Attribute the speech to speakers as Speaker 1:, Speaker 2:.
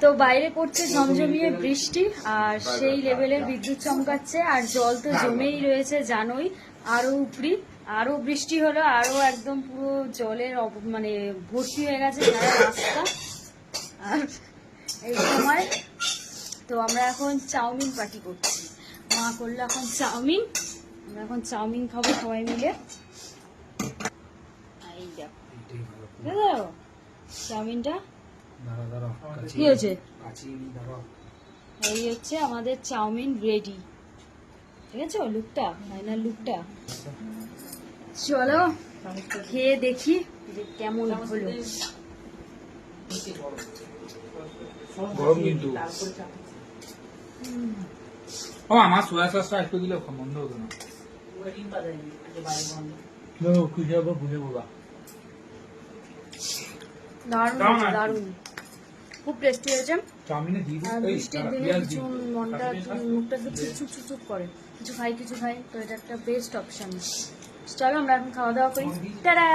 Speaker 1: তো বাইরে পড়ছে ঝমঝমিয়ে বৃষ্টি আর সেই লেভেলের বিদ্যুৎ চমকাচ্ছে আর জল তো জমেই রয়েছে জানোই। আরো বৃষ্টি হলো আরো একদম পুরো জলের মানে ভর্তি হয়ে গেছে সারা রাস্তা। আর এই সময় তো আমরা এখন চাউমিন পার্টি করছি। মা করলো এখন চাউমিন, আমরা এখন চাউমিন খাবো সবাই মিলে। এই দেখো চাউমিনটা কি হয়েছে, এই হচ্ছে আমাদের চাউমিন রেডি। ঠিক আছে লুকটা, ফাইনাল লুকটা। চলো খেয়ে দেখি যে কেমন হলো।
Speaker 2: গরম কিন্তু আমার সোয়া সসটা একটু দিলে বন্ধ হতো না।
Speaker 1: দারুণ দারুণ, খুব টেস্টি হয়েছে।
Speaker 2: চাউমিনে দিয়ে
Speaker 1: বৃষ্টির দিনে কিছু মনটা মুখটা চুপ করে, কিছু খাই তো এটা একটা বেস্ট অপশন। চলো আমরা এখন খাওয়া দাওয়া করি। টাটা।